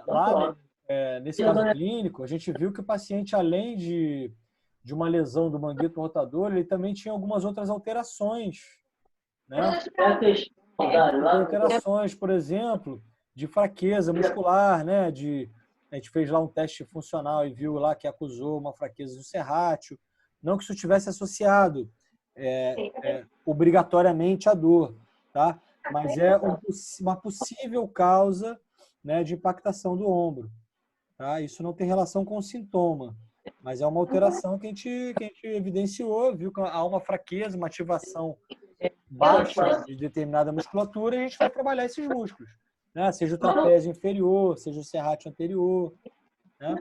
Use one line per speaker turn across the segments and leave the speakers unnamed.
Lá, nesse caso clínico, a gente viu que o paciente, além de uma lesão do manguito rotador, ele também tinha algumas outras alterações, né? Alterações, por exemplo, de fraqueza muscular, né? A gente fez lá um teste funcional e viu lá que acusou uma fraqueza do serrátil. Não que isso estivesse associado obrigatoriamente à dor, tá? Mas é uma possível causa, né, de impactação do ombro. Tá? Isso não tem relação com o sintoma, mas é uma alteração que a gente evidenciou, viu que há uma fraqueza, uma ativação baixa de determinada musculatura e a gente vai trabalhar esses músculos, né? Seja o trapézio inferior, seja o serrátil anterior, né?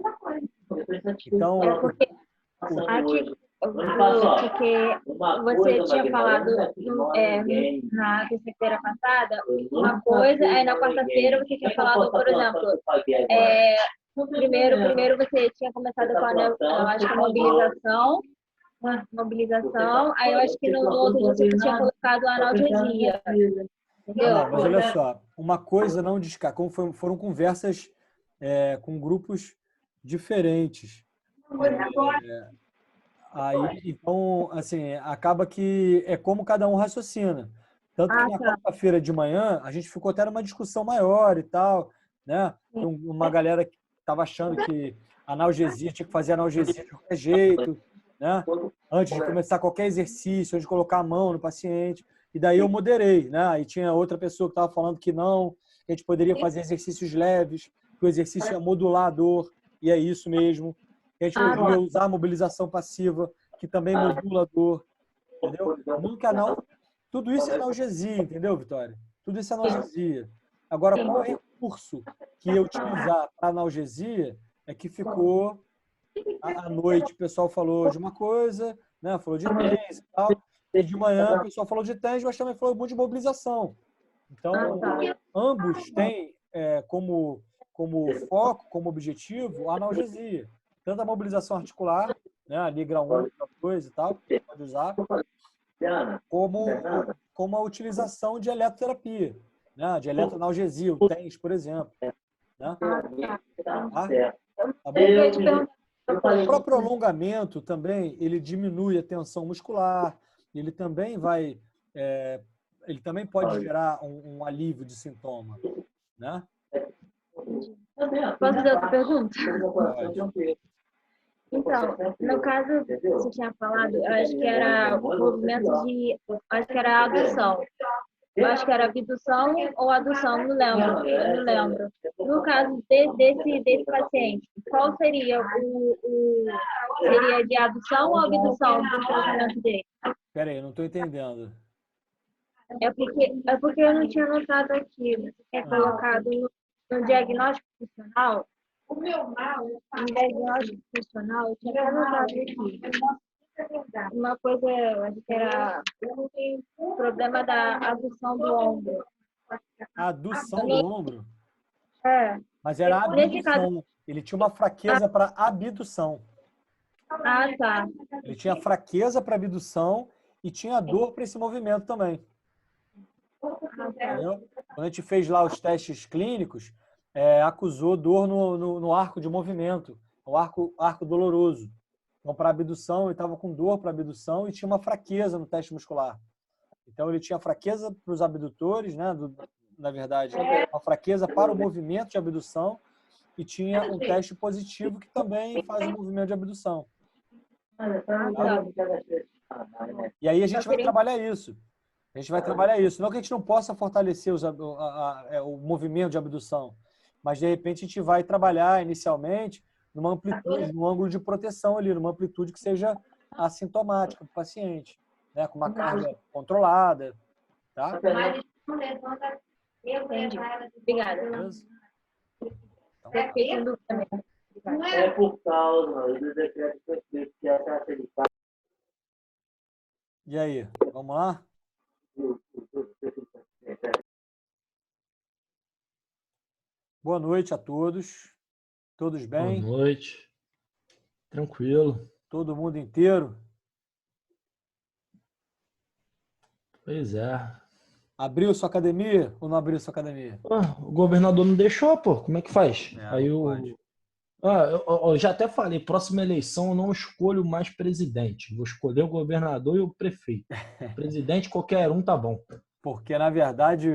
Então,
Aqui, porque você tinha falado na terça-feira passada uma coisa, aí na quarta-feira você tinha falado, por exemplo, primeiro você tinha começado com eu acho que a mobilização, aí eu acho que no outro dia você tinha colocado a analgesia, entendeu?
Não, mas olha só, uma coisa não descarta, como foram conversas com grupos diferentes. Aí, então, assim, acaba que é como cada um raciocina. Tanto que na quarta-feira de manhã a gente ficou até numa discussão maior e tal, né? Uma galera que estava achando que analgesia, tinha que fazer analgesia de qualquer jeito, né? Antes de começar qualquer exercício, antes de colocar a mão no paciente. E daí eu moderei, né? Aí tinha outra pessoa que estava falando que não, que a gente poderia fazer exercícios leves, que o exercício ia modular a dor, e é isso mesmo. Que a gente poderia usar a mobilização passiva, que também modula a dor, entendeu? Nunca não. Tudo isso é analgesia, entendeu, Vitória? Tudo isso é analgesia. Agora, qual recurso que eu utilizar para analgesia é que ficou à noite. O pessoal falou de uma coisa, né? Falou de tens e tal. E de manhã o pessoal falou de tens, mas também falou muito de mobilização. Então, ambos têm como foco, como objetivo, a analgesia. Tanto a mobilização articular, né? Ali grau 1, grau 2 e tal, que pode usar, como a utilização de eletroterapia, né? De eletroanalgesia, o TENS, por exemplo. Né? Tá? Tá bom? O próprio alongamento também, ele diminui a tensão muscular, ele também ele também pode gerar um alívio de sintoma, né?
Posso fazer outra pergunta?
Pode.
Então, no caso, você tinha falado, eu acho que era o movimento acho que era a adução. Eu acho que era abdução ou adução, não lembro, eu não lembro. No caso desse paciente, qual seria seria de adução ou abdução do tratamento dele?
Espera aí, eu não estou entendendo.
É porque eu não tinha notado aqui, é colocado no diagnóstico funcional. No diagnóstico funcional, eu tinha até notado aqui. Uma coisa, eu acho que era o problema da adução do ombro.
A adução do ombro?
É.
Mas era a abdução. Ele tinha uma fraqueza para abdução.
Ah, tá.
Ele tinha fraqueza para abdução e tinha dor para esse movimento também. Entendeu? Quando a gente fez lá os testes clínicos, acusou dor no arco de movimento, o arco doloroso. Então, para abdução, ele estava com dor para abdução e tinha uma fraqueza no teste muscular. Então, ele tinha fraqueza para os abdutores, né? Na verdade, uma fraqueza para o movimento de abdução e tinha um teste positivo que também faz o movimento de abdução. Tá? E aí a gente vai trabalhar isso. A gente vai trabalhar isso. Não que a gente não possa fortalecer o movimento de abdução, mas de repente a gente vai trabalhar inicialmente numa amplitude, num ângulo de proteção ali, numa amplitude que seja assintomática para o paciente, né? Com uma carga controlada. Tá?
Entendi. Obrigada.
Beleza?
Não é por causa do decreto prefeito que é facilitado.
E aí, vamos lá? Boa noite a todos. Todos bem?
Boa noite. Tranquilo.
Todo mundo inteiro?
Pois é.
Abriu sua academia ou não abriu sua academia?
O governador não deixou, pô. Como é que faz? Aí
não
o.
pode.
Eu já até falei, próxima eleição eu não escolho mais presidente. Vou escolher o governador e o prefeito. Presidente, qualquer um tá bom.
Porque, na verdade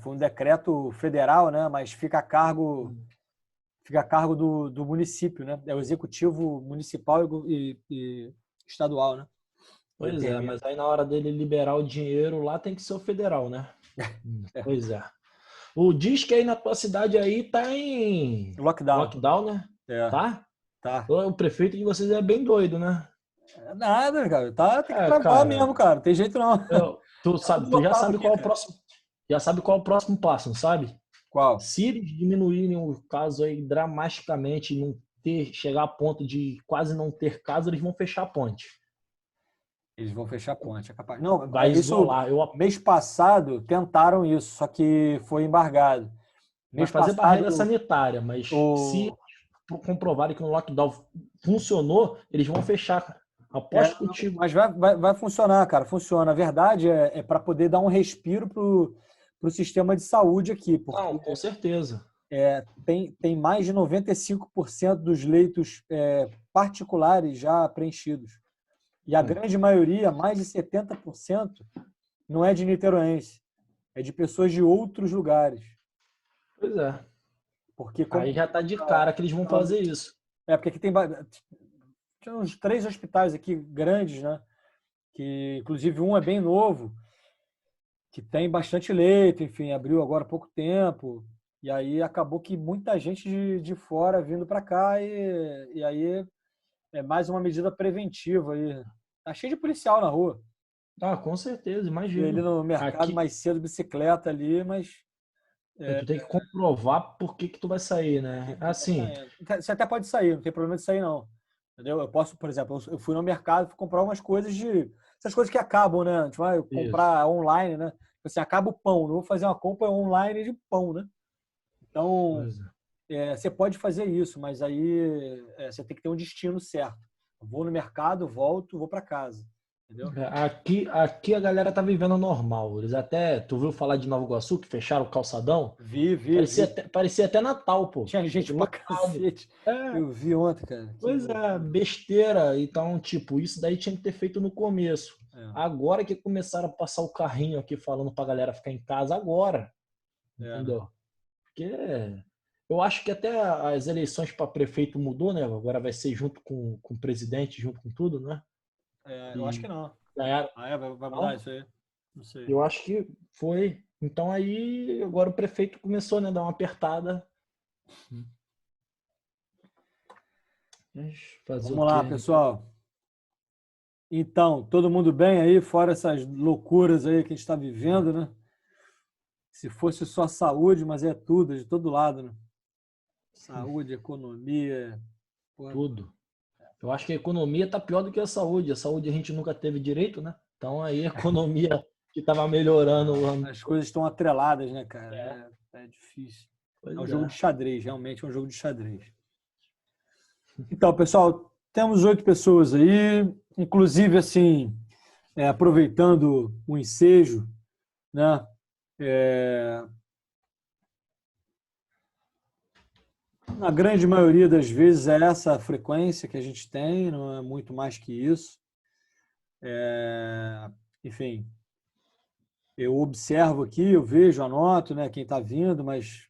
foi um decreto federal, né? Mas fica a cargo do município, né? É o executivo municipal e estadual, né?
Pois é, mas aí na hora dele liberar o dinheiro lá tem que ser o federal, né? Pois é. Diz que aí na tua cidade aí tá em lockdown, né?
Tá.
O prefeito de vocês é bem doido, né?
É nada, cara. Tem que travar
cara,
mesmo, cara. Não tem jeito não.
Tu já sabe
aqui,
qual é o
cara.
próximo. Já sabe qual é o próximo passo, não sabe?
Qual?
Se eles diminuírem o caso aí dramaticamente e chegar a ponto de quase não ter caso, eles vão fechar a ponte.
Eles vão fechar a ponte, é capaz. Não,
Vai isolar.
Mês passado tentaram isso, só que foi embargado.
Vai fazer barreira sanitária, mas se comprovarem que no lockdown funcionou, eles vão fechar. Aposto contigo.
Mas vai funcionar, cara. Funciona. A verdade é para poder dar um respiro pro sistema de saúde aqui. Porque,
não, com certeza.
Tem mais de 95% dos leitos particulares já preenchidos. E a grande maioria, mais de 70%, não é de niteroense. É de pessoas de outros lugares.
Pois é.
Porque
aí já tá de cara que eles vão fazer isso.
Porque aqui tem uns 3 hospitais aqui grandes, né? Que inclusive um é bem novo, que tem bastante leito, enfim, abriu agora há pouco tempo. E aí acabou que muita gente de fora vindo para cá e aí é mais uma medida preventiva aí. Tá cheio de policial na rua.
Com certeza, imagina.
E ele no mercado mais cedo, bicicleta ali, mas
tu tem que comprovar por que tu vai sair, né? Assim.
Você até pode sair, não tem problema de sair, não. Entendeu? Eu posso, por exemplo, eu fui no mercado, fui comprar umas coisas essas coisas que acabam, né? A gente vai comprar online, né? Assim, acaba o pão, não vou fazer uma compra online de pão, né? Então, você pode fazer isso, mas aí você tem que ter um destino certo. Eu vou no mercado, volto, vou para casa. Entendeu?
Aqui a galera tá vivendo normal. Eles até. Tu viu falar de Nova Iguaçu, que fecharam o calçadão?
Vi.
Parecia até Natal, pô.
Tinha gente pra cacete. Eu vi ontem, cara.
Pois é, besteira. Então, tipo, isso daí tinha que ter feito no começo. Agora que começaram a passar o carrinho aqui falando pra galera ficar em casa agora. Entendeu? Porque eu acho que até as eleições para prefeito mudou, né? Agora vai ser junto com o presidente, junto com tudo, né?
Eu acho que não.
Vai
mudar isso aí? Não sei.
Eu acho que foi. Então aí agora o prefeito começou, né, a dar uma apertada.
Vamos lá, pessoal. Então, todo mundo bem aí, fora essas loucuras aí que a gente está vivendo, né? Se fosse só saúde, mas é tudo, de todo lado, né? Saúde, economia...
Tudo. Eu acho que a economia tá pior do que a saúde. A saúde a gente nunca teve direito, né? Então aí a economia que tava melhorando.
As coisas estão atreladas, né, cara? É difícil. É um jogo de xadrez, realmente é um jogo de xadrez. Então, pessoal, temos 8 pessoas aí, inclusive, assim, aproveitando o ensejo, né? Na grande maioria das vezes é essa a frequência que a gente tem, não é muito mais que isso. Enfim, eu observo aqui, eu vejo, anoto, né, quem está vindo, mas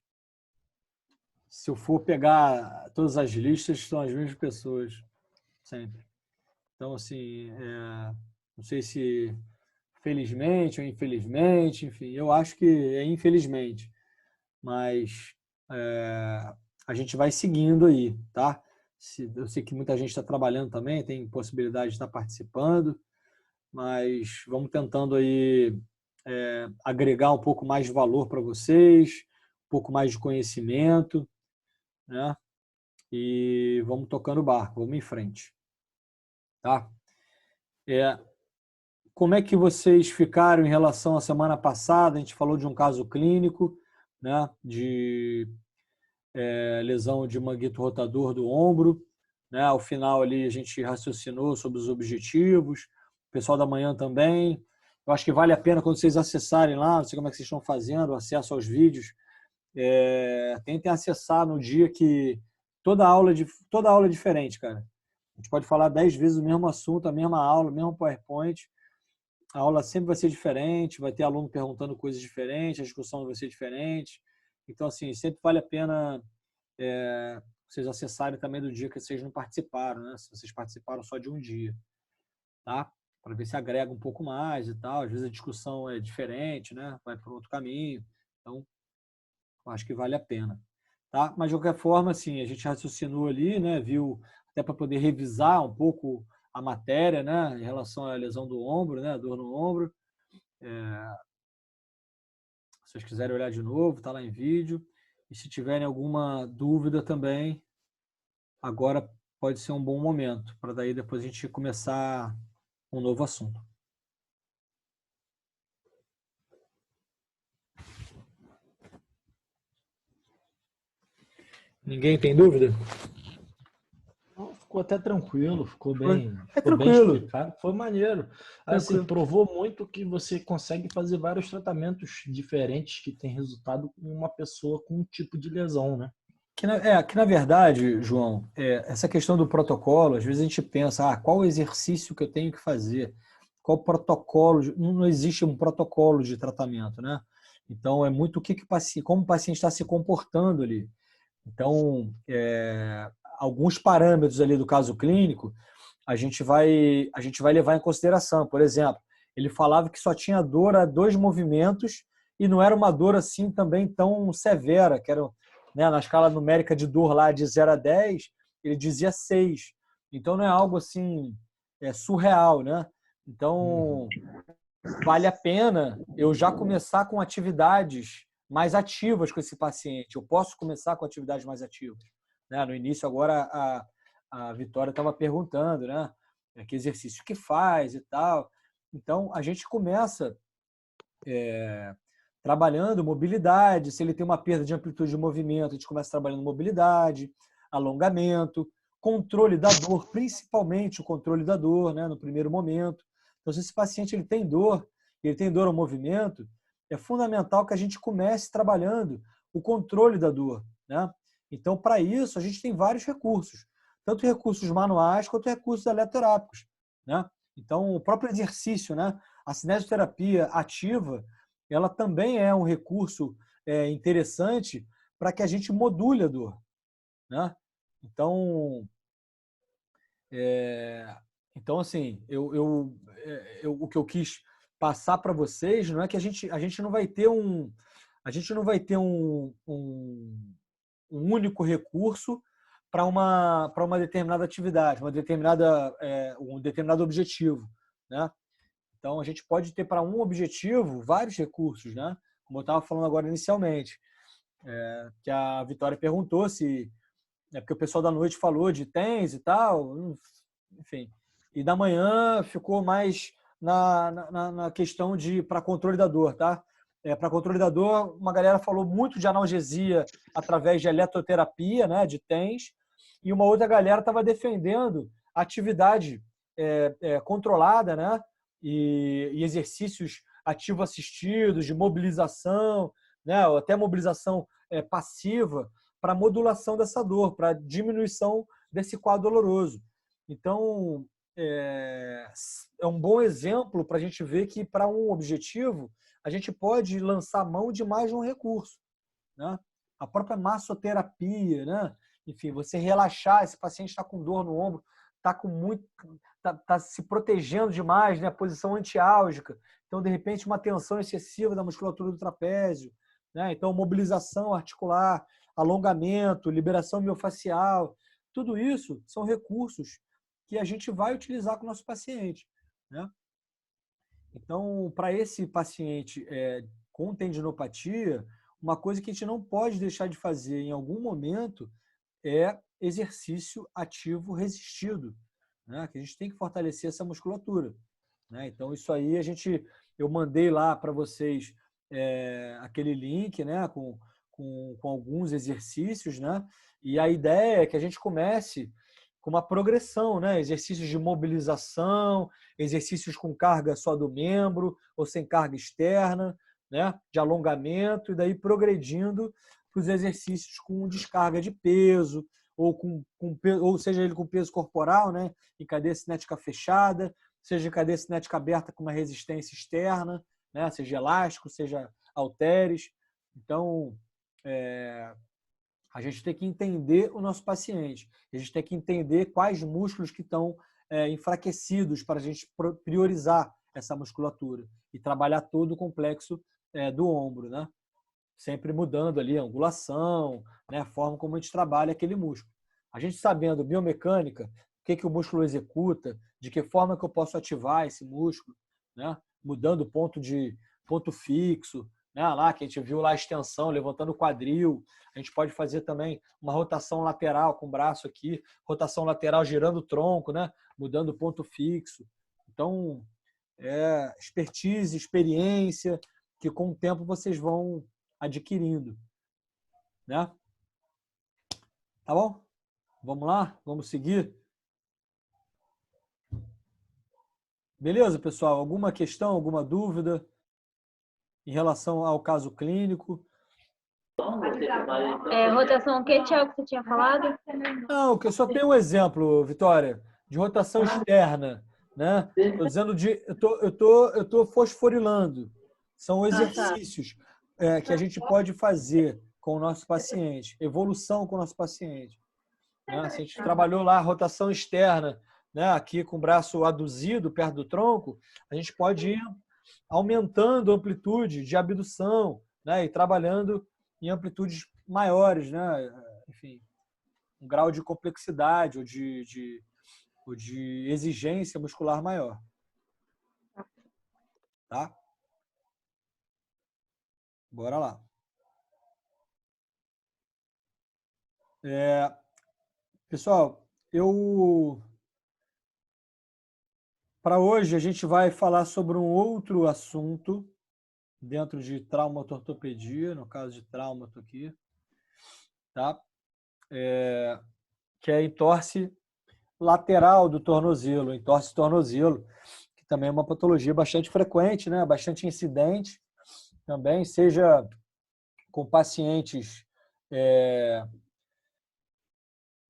se eu for pegar todas as listas, são as mesmas pessoas, sempre. Então, assim, não sei se felizmente ou infelizmente, enfim, eu acho que é infelizmente, mas a gente vai seguindo aí, tá? Eu sei que muita gente está trabalhando também, tem possibilidade de estar participando, mas vamos tentando aí agregar um pouco mais de valor para vocês, um pouco mais de conhecimento, né? E vamos tocando o barco, vamos em frente, tá? Como é que vocês ficaram em relação à semana passada? A gente falou de um caso clínico, né? De lesão de manguito rotador do ombro, né? Ao final ali a gente raciocinou sobre os objetivos, o pessoal da manhã também, Eu acho que vale a pena quando vocês acessarem lá, não sei como é que vocês estão fazendo, acesso aos vídeos, tentem acessar no dia que toda aula é diferente, cara. A gente pode falar 10 vezes o mesmo assunto, a mesma aula, o mesmo PowerPoint. A aula sempre vai ser diferente, vai ter aluno perguntando coisas diferentes, a discussão vai ser diferente. Então, assim, sempre vale a pena vocês acessarem também do dia que vocês não participaram, né? Se vocês participaram só de um dia, tá? Para ver se agrega um pouco mais e tal. Às vezes a discussão é diferente, né? Vai para outro caminho. Então, eu acho que vale a pena, tá? Mas, de qualquer forma, assim, a gente raciocinou ali, né? Viu até para poder revisar um pouco a matéria, né? Em relação à lesão do ombro, né? A dor no ombro. Se vocês quiserem olhar de novo, tá lá em vídeo. E se tiverem alguma dúvida também, agora pode ser um bom momento, para daí depois a gente começar um novo assunto. Ninguém tem dúvida?
Ficou até tranquilo, ficou bem
tranquilo.
explicado, foi maneiro. Assim, provou muito que você consegue fazer vários tratamentos diferentes que tem resultado com uma pessoa com um tipo de lesão, né?
Que na verdade, João, essa questão do protocolo, às vezes a gente pensa, qual exercício que eu tenho que fazer? Qual protocolo? Não existe um protocolo de tratamento, né? Então, é muito como o paciente está se comportando ali. Então, alguns parâmetros ali do caso clínico, a gente vai levar em consideração. Por exemplo, ele falava que só tinha dor a 2 movimentos e não era uma dor assim também tão severa, que era, né, na escala numérica de dor lá de 0 a 10, ele dizia 6. Então, não é algo assim surreal, né? Então, vale a pena eu já começar com atividades mais ativas com esse paciente. Eu posso começar com atividades mais ativas, né? No início, agora, a Vitória estava perguntando, né? Que exercício que faz e tal. Então, a gente começa trabalhando mobilidade. Se ele tem uma perda de amplitude de movimento, a gente começa trabalhando mobilidade, alongamento, controle da dor, principalmente o controle da dor, né? No primeiro momento. Então, se esse paciente ele tem dor ao movimento, é fundamental que a gente comece trabalhando o controle da dor, né? Então, para isso, a gente tem vários recursos, tanto recursos manuais quanto recursos eletroterápicos, né? Então, o próprio exercício, né? A cinesioterapia ativa, ela também é um recurso interessante para que a gente module a dor, né? Então, assim, o que eu quis passar para vocês não é que a gente não vai ter um único recurso para uma determinada atividade, um determinado objetivo, né? Então a gente pode ter para um objetivo vários recursos, né? Como eu estava falando agora inicialmente, que a Vitória perguntou se porque o pessoal da noite falou de TENS e tal, enfim. E da manhã ficou mais na questão de para controle da dor, tá? Para controle da dor, uma galera falou muito de analgesia através de eletroterapia, né, de TENS, e uma outra galera estava defendendo atividade controlada, né, e exercícios ativo-assistidos, de mobilização, né, ou até mobilização passiva, para modulação dessa dor, para diminuição desse quadro doloroso. Então, é um bom exemplo para a gente ver que, para um objetivo, a gente pode lançar mão de mais de um recurso, né? A própria massoterapia, né? Enfim, você relaxar, esse paciente está com dor no ombro, está se protegendo demais, né? A posição antiálgica. Então, de repente, uma tensão excessiva da musculatura do trapézio, né? Então, mobilização articular, alongamento, liberação miofascial, tudo isso são recursos que a gente vai utilizar com o nosso paciente, né? Então, para esse paciente com tendinopatia, uma coisa que a gente não pode deixar de fazer em algum momento é exercício ativo resistido, né? Que a gente tem que fortalecer essa musculatura, né? Então, isso aí eu mandei lá para vocês aquele link, né? Com alguns exercícios, né? E a ideia é que a gente comece com uma progressão, né? Exercícios de mobilização, exercícios com carga só do membro ou sem carga externa, né? De alongamento, e daí progredindo para os exercícios com descarga de peso, ou seja ele com peso corporal, né? Em cadeia cinética fechada, seja em cadeia cinética aberta com uma resistência externa, né? Seja elástico, seja halteres. Então, a gente tem que entender o nosso paciente. A gente tem que entender quais músculos que estão enfraquecidos para a gente priorizar essa musculatura e trabalhar todo o complexo do ombro, né? Sempre mudando ali a angulação, né? A forma como a gente trabalha aquele músculo. A gente sabendo biomecânica, o que o músculo executa, de que forma que eu posso ativar esse músculo, né? Mudando o ponto fixo, né? Lá que a gente viu lá a extensão, levantando o quadril. A gente pode fazer também uma rotação lateral com o braço aqui, rotação lateral girando o tronco, né? Mudando o ponto fixo. Então, expertise, experiência, que com o tempo vocês vão adquirindo, né? Tá bom? Vamos lá? Vamos seguir? Beleza, pessoal? Alguma questão, alguma dúvida em relação ao caso clínico?
Rotação o que, Thiago, que você tinha falado?
Não, que eu só tenho um exemplo, Vitória, de rotação externa, né? Estou dizendo eu tô fosforilando. São exercícios que a gente pode fazer com o nosso paciente, evolução com o nosso paciente. Né? Se a gente trabalhou lá a rotação externa, né? Aqui com o braço aduzido perto do tronco, a gente pode ir aumentando a amplitude de abdução, né? E trabalhando em amplitudes maiores, né? Enfim, um grau de complexidade ou de exigência muscular maior. Tá? Bora lá. Pessoal, para hoje a gente vai falar sobre um outro assunto dentro de traumatortopedia, no caso de traumato aqui, tá? Que é a entorse lateral do tornozelo, entorse tornozelo, que também é uma patologia bastante frequente, né? Bastante incidente também, seja com pacientes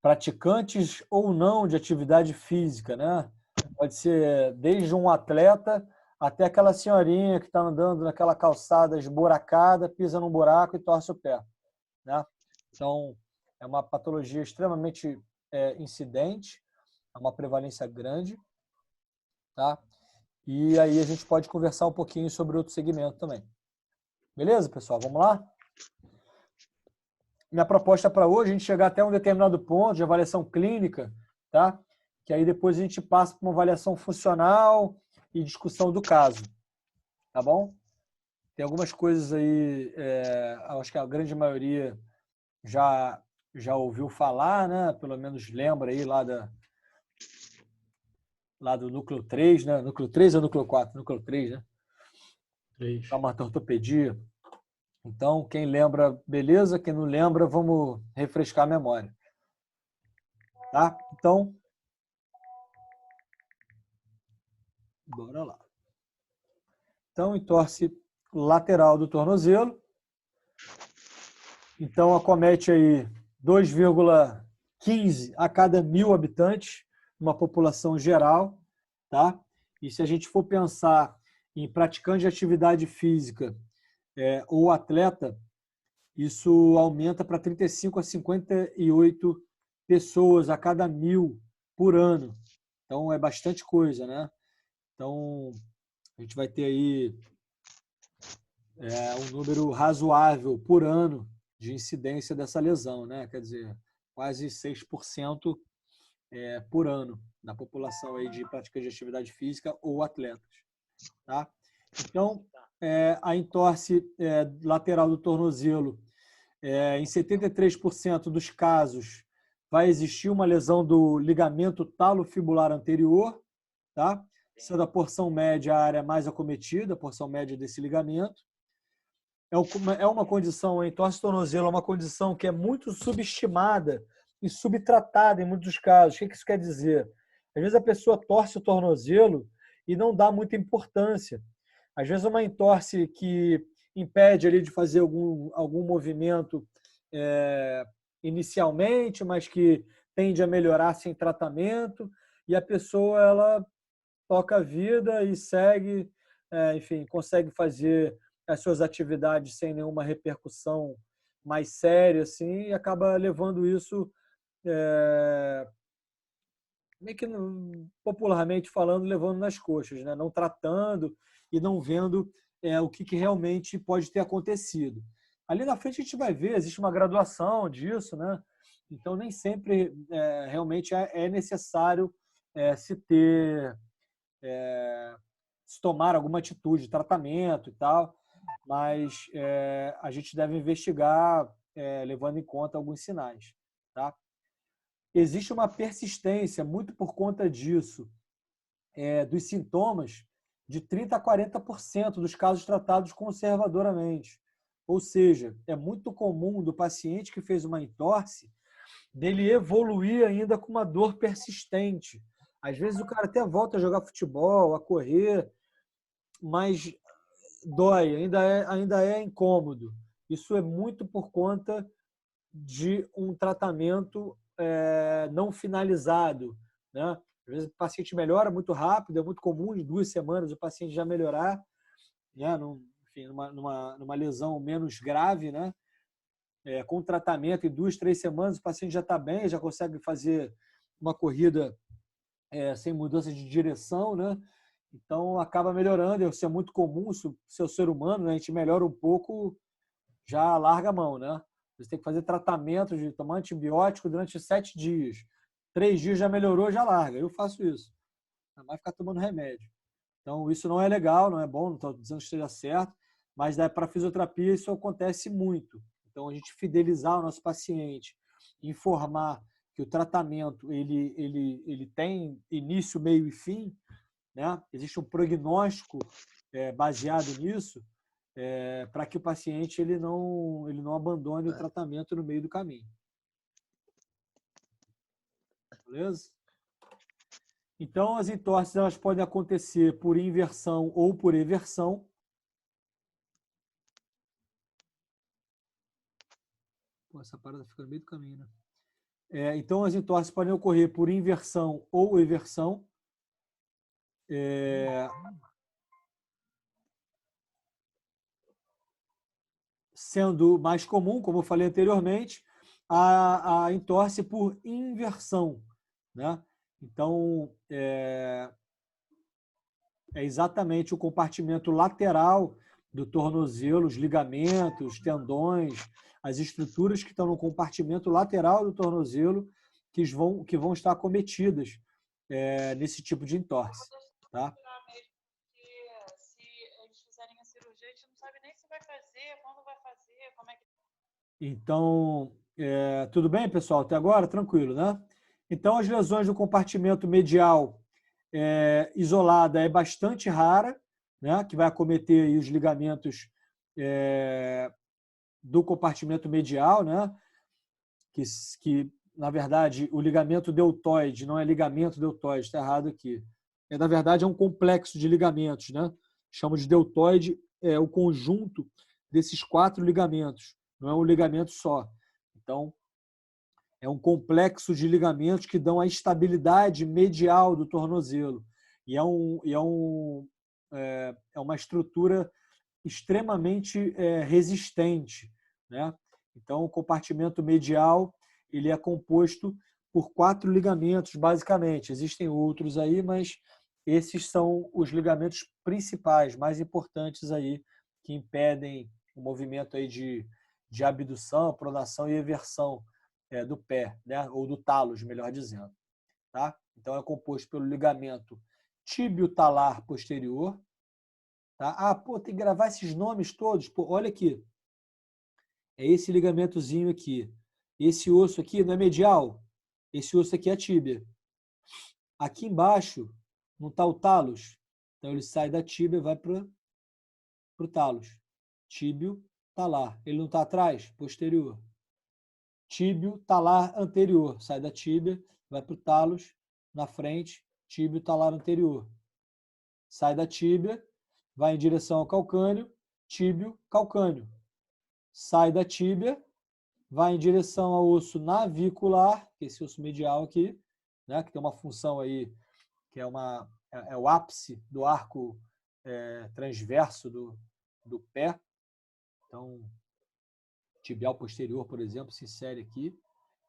praticantes ou não de atividade física, né? Pode ser desde um atleta até aquela senhorinha que está andando naquela calçada esburacada, pisa num buraco e torce o pé, né? Então, é uma patologia extremamente incidente, é uma prevalência grande, tá? E aí a gente pode conversar um pouquinho sobre outro segmento também. Beleza, pessoal? Vamos lá? Minha proposta para hoje é a gente chegar até um determinado ponto de avaliação clínica, tá? Que aí depois a gente passa para uma avaliação funcional e discussão do caso, tá bom? Tem algumas coisas aí, acho que a grande maioria já ouviu falar, né? Pelo menos lembra aí lá do núcleo 3, né? Núcleo 3 ou núcleo 4? Núcleo 3, né?
3.
Traumatortopedia. Então, quem lembra, beleza. Quem não lembra, vamos refrescar a memória. Tá? Então, bora lá. Então, entorse lateral do tornozelo. Então, acomete aí 2,15 a cada 1.000 habitantes, uma população geral, tá? E se a gente for pensar em praticante de atividade física ou atleta, isso aumenta para 35 a 58 pessoas a cada 1.000 por ano. Então, é bastante coisa, né? Então, a gente vai ter aí um número razoável por ano de incidência dessa lesão, né? Quer dizer, quase 6% por ano na população aí de praticantes de atividade física ou atletas. Tá? Então, a entorse lateral do tornozelo, em 73% dos casos, vai existir uma lesão do ligamento talofibular anterior, tá? Sendo a porção média a área mais acometida, a porção média desse ligamento. É uma condição, a entorse tornozelo é uma condição que é muito subestimada e subtratada em muitos casos. O que isso quer dizer? Às vezes a pessoa torce o tornozelo e não dá muita importância. Às vezes uma entorse que impede ali de fazer algum movimento inicialmente, mas que tende a melhorar sem tratamento, e a pessoa ela toca a vida e segue, enfim, consegue fazer as suas atividades sem nenhuma repercussão mais séria, assim, e acaba levando isso, meio que popularmente falando, levando nas coxas, né? Não tratando e não vendo o que realmente pode ter acontecido. Ali na frente a gente vai ver, existe uma graduação disso, né? Então nem sempre realmente é necessário se ter, se tomar alguma atitude de tratamento e tal, mas a gente deve investigar levando em conta alguns sinais, tá? Existe uma persistência, muito por conta disso, dos sintomas de 30% a 40% dos casos tratados conservadoramente. Ou seja, é muito comum do paciente que fez uma entorse dele evoluir ainda com uma dor persistente. Às vezes o cara até volta a jogar futebol, a correr, mas dói, ainda é incômodo. Isso é muito por conta de um tratamento não finalizado, né? Às vezes o paciente melhora muito rápido, é muito comum, em 2 semanas o paciente já melhorar, né? Enfim, numa lesão menos grave, né? Com tratamento, em 2, 3 semanas o paciente já está bem, já consegue fazer uma corrida sem mudança de direção, né? Então acaba melhorando, isso é muito comum, se é o ser humano, né? A gente melhora um pouco, já larga a mão, né? Você tem que fazer tratamento de tomar antibiótico durante 7 dias. 3 dias já melhorou, já larga. Eu faço isso. Não vai ficar tomando remédio. Então, isso não é legal, não é bom, não estou dizendo que esteja certo, mas para fisioterapia isso acontece muito. Então, a gente fidelizar o nosso paciente, informar que o tratamento ele tem início, meio e fim, né? Existe um prognóstico baseado nisso, para que o paciente ele não abandone o tratamento no meio do caminho. Beleza? Então, as entorses elas podem acontecer por inversão ou por eversão. Pô, essa parada fica no meio do caminho, né? Então, as entorses podem ocorrer por inversão ou eversão. Sendo mais comum, como eu falei anteriormente, a entorse por inversão, né? Então, é exatamente o compartimento lateral do tornozelo, os ligamentos, tendões, as estruturas que estão no compartimento lateral do tornozelo que vão estar acometidas nesse tipo de entorse, tá? Então, tudo bem, pessoal? Até agora? Tranquilo, né? Então, as lesões do compartimento medial isolada é bastante rara, né? Que vai acometer aí os ligamentos do compartimento medial, né? Que, na verdade, o ligamento deltoide não é ligamento deltoide, está errado aqui. Na verdade, é um complexo de ligamentos, né? Chamo de deltoide o conjunto desses 4 ligamentos, não é um ligamento só. Então, é um complexo de ligamentos que dão a estabilidade medial do tornozelo. E é uma estrutura extremamente resistente, né? Então, o compartimento medial ele é composto por 4 ligamentos, basicamente. Existem outros aí, mas esses são os ligamentos principais, mais importantes aí, que impedem o movimento aí de abdução, pronação e eversão do pé, né? Ou do talos, melhor dizendo. Tá? Então, é composto pelo ligamento tíbio-talar posterior. Tá? Tem que gravar esses nomes todos. Pô, olha aqui. É esse ligamentozinho aqui. Esse osso aqui não é medial? Esse osso aqui é a tíbia. Aqui embaixo não está o talos. Então, ele sai da tíbia e vai para o talos. Tíbio talar. Ele não está atrás? Posterior. tíbio talar anterior. Sai da tíbia, vai para o talos, na frente, tíbio talar anterior. Sai da tíbia, vai em direção ao calcâneo, tíbio calcâneo. Sai da tíbia, vai em direção ao osso navicular, que é esse osso medial aqui, né, que tem uma função aí, que é o ápice do arco transverso do pé. Então, tibial posterior, por exemplo, se insere aqui.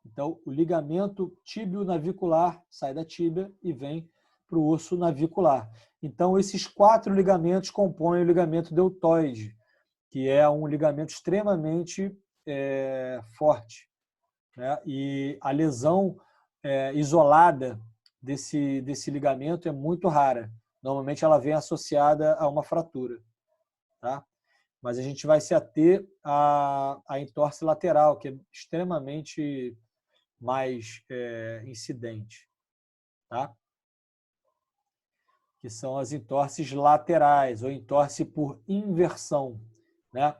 Então, o ligamento tíbio-navicular sai da tíbia e vem para o osso navicular. Então, esses 4 ligamentos compõem o ligamento deltoide, que é um ligamento extremamente forte, né? E a lesão isolada desse ligamento é muito rara. Normalmente ela vem associada a uma fratura, tá? Mas a gente vai se ater à entorse lateral, que é extremamente mais incidente, tá? Que são as entorses laterais, ou entorse por inversão, né?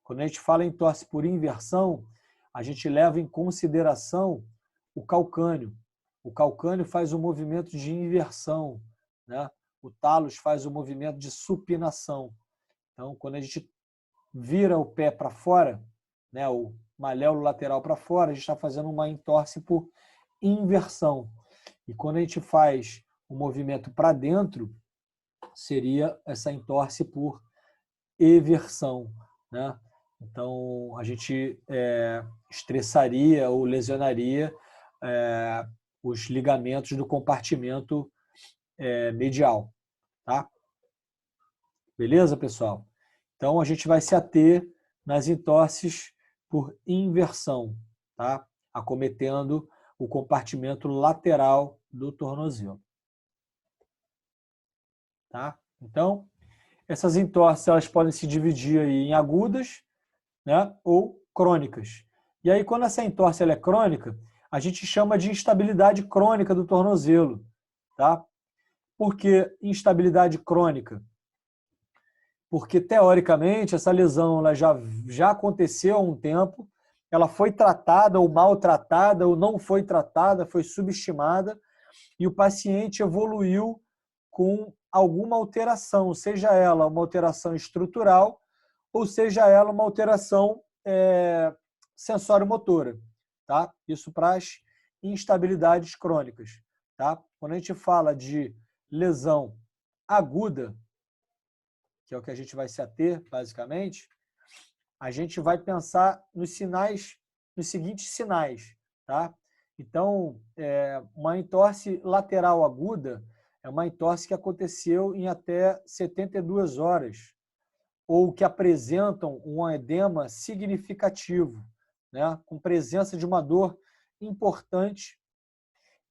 Quando a gente fala em entorse por inversão, a gente leva em consideração o calcâneo. O calcâneo faz o movimento de inversão, né? O talos faz o movimento de supinação. Então, quando a gente vira o pé para fora, né, o maléolo lateral para fora, a gente está fazendo uma entorse por inversão. E quando a gente faz o movimento para dentro, seria essa entorse por eversão, né? Então, a gente estressaria ou lesionaria os ligamentos do compartimento medial, tá? Beleza, pessoal? Então, a gente vai se ater nas entorses por inversão, tá? Acometendo o compartimento lateral do tornozelo. Tá? Então, essas entorses elas podem se dividir aí em agudas, né, ou crônicas. E aí, quando essa entorse ela é crônica, a gente chama de instabilidade crônica do tornozelo. Tá? Por que instabilidade crônica? Porque, teoricamente, essa lesão ela já aconteceu há um tempo, ela foi tratada ou maltratada, ou não foi tratada, foi subestimada, e o paciente evoluiu com alguma alteração, seja ela uma alteração estrutural ou seja ela uma alteração sensório-motora. Tá? Isso para as instabilidades crônicas. Tá? Quando a gente fala de lesão aguda, que é o que a gente vai se ater, basicamente, a gente vai pensar nos seguintes sinais. Tá? Então, uma entorse lateral aguda é uma entorse que aconteceu em até 72 horas, ou que apresentam um edema significativo, né? Com presença de uma dor importante,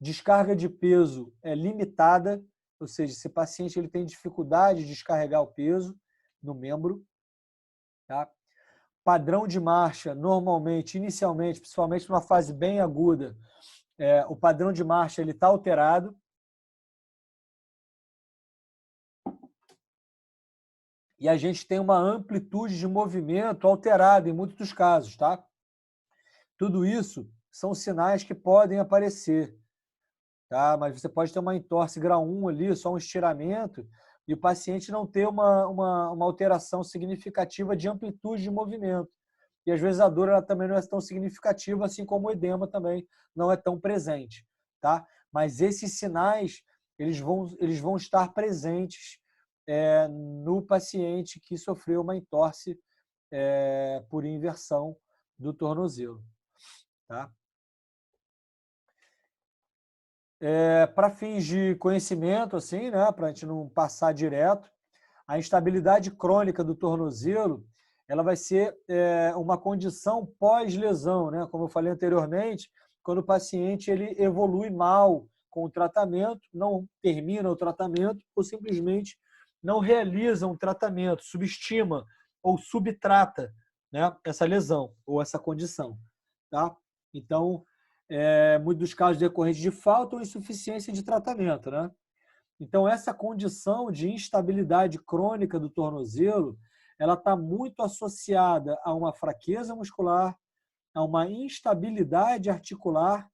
descarga de peso limitada, ou seja, esse paciente ele tem dificuldade de descarregar o peso no membro. Tá? Padrão de marcha, normalmente, inicialmente, principalmente numa fase bem aguda, o padrão de marcha está alterado. E a gente tem uma amplitude de movimento alterada em muitos dos casos, tá? Tudo isso são sinais que podem aparecer, tá? Mas você pode ter uma entorse grau 1 ali, só um estiramento, e o paciente não ter uma alteração significativa de amplitude de movimento. E às vezes a dor ela também não é tão significativa, assim como o edema também não é tão presente, tá? Mas esses sinais, eles vão estar presentes no paciente que sofreu uma entorse por inversão do tornozelo. Tá? Para fins de conhecimento, assim, né, para a gente não passar direto, a instabilidade crônica do tornozelo ela vai ser uma condição pós-lesão, né? Como eu falei anteriormente, quando o paciente ele evolui mal com o tratamento, não termina o tratamento ou simplesmente não realiza um tratamento, subestima ou subtrata, né, essa lesão ou essa condição. Tá? Então, muitos dos casos decorrentes de falta ou insuficiência de tratamento. Né? Então, essa condição de instabilidade crônica do tornozelo ela está muito associada a uma fraqueza muscular, a uma instabilidade articular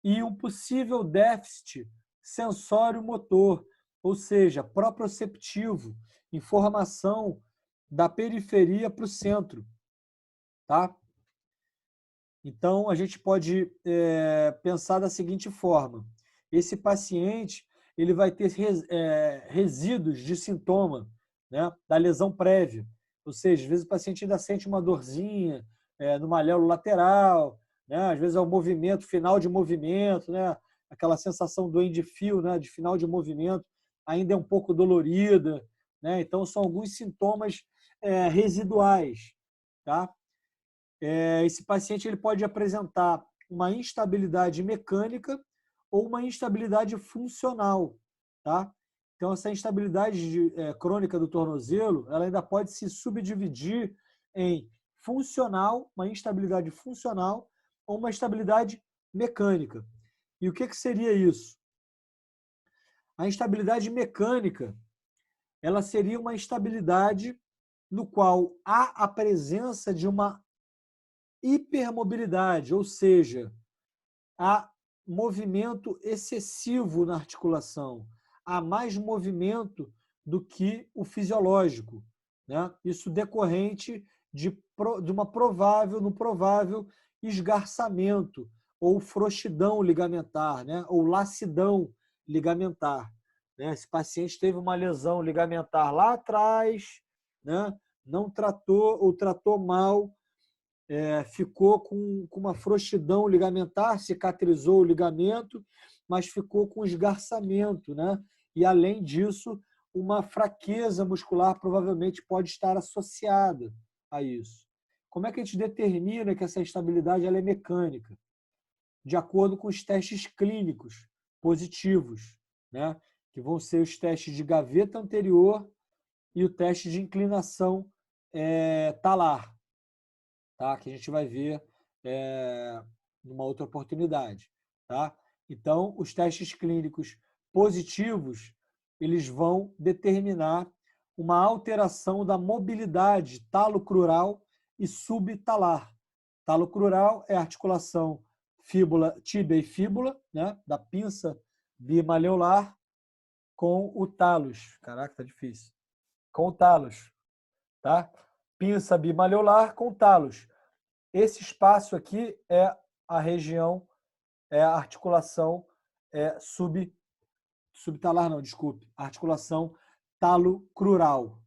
e um possível déficit sensório-motor, ou seja, proprioceptivo, informação da periferia para o centro. Tá? Então, a gente pode pensar da seguinte forma. Esse paciente ele vai ter resíduos de sintoma, né, da lesão prévia. Ou seja, às vezes o paciente ainda sente uma dorzinha no maléolo lateral, né, às vezes é o movimento, final de movimento, né, aquela sensação do end feel, né, de final de movimento, ainda é um pouco dolorida. Né, então, são alguns sintomas residuais. Tá? Esse paciente ele pode apresentar uma instabilidade mecânica ou uma instabilidade funcional. Tá? Então, essa instabilidade crônica do tornozelo ela ainda pode se subdividir em funcional, uma instabilidade funcional ou uma instabilidade mecânica. E o que seria isso? A instabilidade mecânica ela seria uma instabilidade no qual há a presença de uma hipermobilidade, ou seja, há movimento excessivo na articulação, há mais movimento do que o fisiológico, né? Isso decorrente de uma provável esgarçamento ou frouxidão ligamentar, né? Ou lacidão ligamentar. Né? Esse paciente teve uma lesão ligamentar lá atrás, né? Não tratou ou tratou mal, ficou com uma frouxidão ligamentar, cicatrizou o ligamento, mas ficou com esgarçamento, né? E, além disso, uma fraqueza muscular provavelmente pode estar associada a isso. Como é que a gente determina que essa instabilidade ela é mecânica? De acordo com os testes clínicos positivos, né? Que vão ser os testes de gaveta anterior e o teste de inclinação talar. Tá? Que a gente vai ver numa outra oportunidade. Tá? Então, os testes clínicos positivos eles vão determinar uma alteração da mobilidade talocrural e subtalar. Talocrural é a articulação fíbula, tíbia e fíbula, né? Da pinça bimaleolar com o talos. Caraca, tá difícil. Com o talos. Tá? Pinça bimaleolar com talos. Esse espaço aqui é a região, é a articulação subtalar, não, desculpe, a articulação talocrural,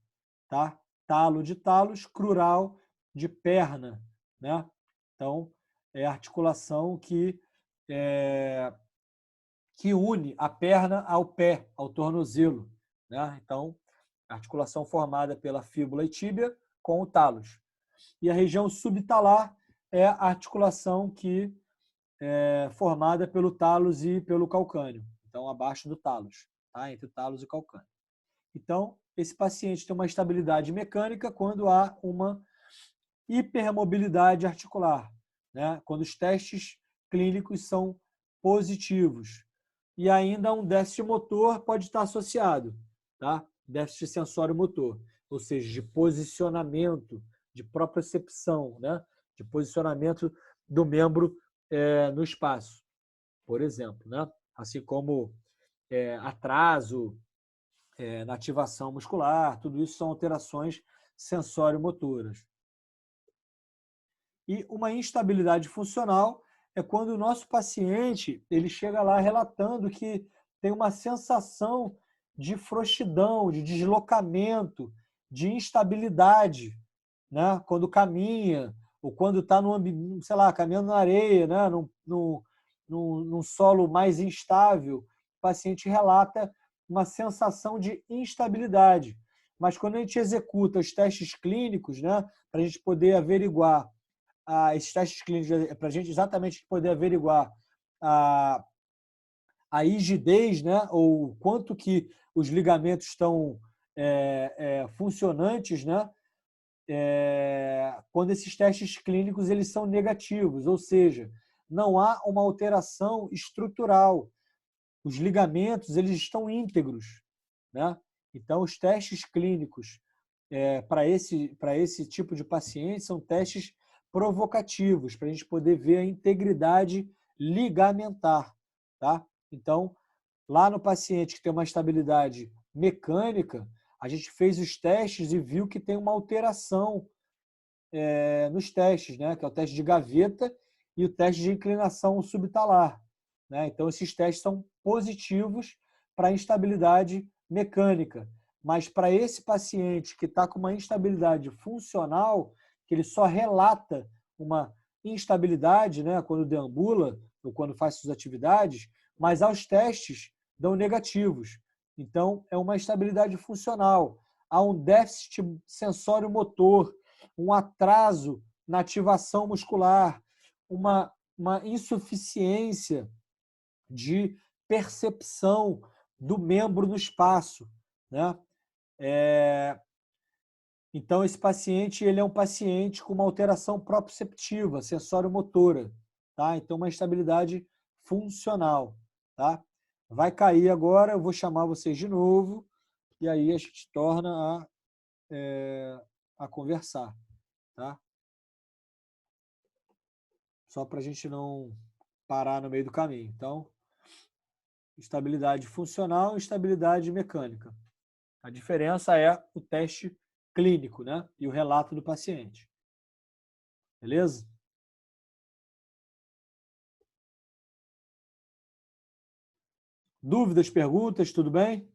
tá? Talo de talos, crural de perna, né? Então, é a articulação que une a perna ao pé, ao tornozelo, né? Então, a articulação formada pela fíbula e tíbia com o talos. E a região subtalar é a articulação que é formada pelo talos e pelo calcâneo. Então, abaixo do talos, tá? Entre o talos e o calcâneo. Então, esse paciente tem uma estabilidade mecânica quando há uma hipermobilidade articular, né? Quando os testes clínicos são positivos. E ainda um déficit motor pode estar associado, tá? Déficit sensório-motor, ou seja, de posicionamento, de propriocepção, né? De posicionamento do membro no espaço, por exemplo, né? Assim como atraso na ativação muscular, tudo isso são alterações sensório-motoras. E uma instabilidade funcional é quando o nosso paciente ele chega lá relatando que tem uma sensação de frouxidão, de deslocamento, de instabilidade, né? Quando caminha, ou quando está sei lá, caminhando na areia, né? num solo mais instável, o paciente relata uma sensação de instabilidade. Mas quando a gente executa os testes clínicos, né? Para a gente poder averiguar esses testes clínicos, para a gente exatamente poder averiguar a rigidez, né? Ou quanto que os ligamentos estão funcionantes, né? Quando esses testes clínicos eles são negativos, ou seja, não há uma alteração estrutural. Os ligamentos eles estão íntegros, né? Então, os testes clínicos para esse tipo de paciente são testes provocativos, para a gente poder ver a integridade ligamentar, tá? Então, lá no paciente que tem uma estabilidade mecânica, a gente fez os testes e viu que tem uma alteração nos testes, né? Que é o teste de gaveta e o teste de inclinação subtalar, né? Então, esses testes são positivos para a instabilidade mecânica. Mas para esse paciente que está com uma instabilidade funcional, que ele só relata uma instabilidade, né, quando deambula ou quando faz suas atividades, mas aos testes dão negativos. Então, é uma instabilidade funcional. Há um déficit sensório-motor, um atraso na ativação muscular, uma insuficiência de percepção do membro no espaço, né? Então, esse paciente ele é um paciente com uma alteração proprioceptiva, sensório-motora, tá? Então, uma instabilidade funcional, tá? Vai cair agora, eu vou chamar vocês de novo e aí a gente torna a conversar, tá? Só para a gente não parar no meio do caminho. Então, estabilidade funcional e estabilidade mecânica. A diferença é o teste clínico, né? E o relato do paciente. Beleza? Dúvidas, perguntas, tudo bem?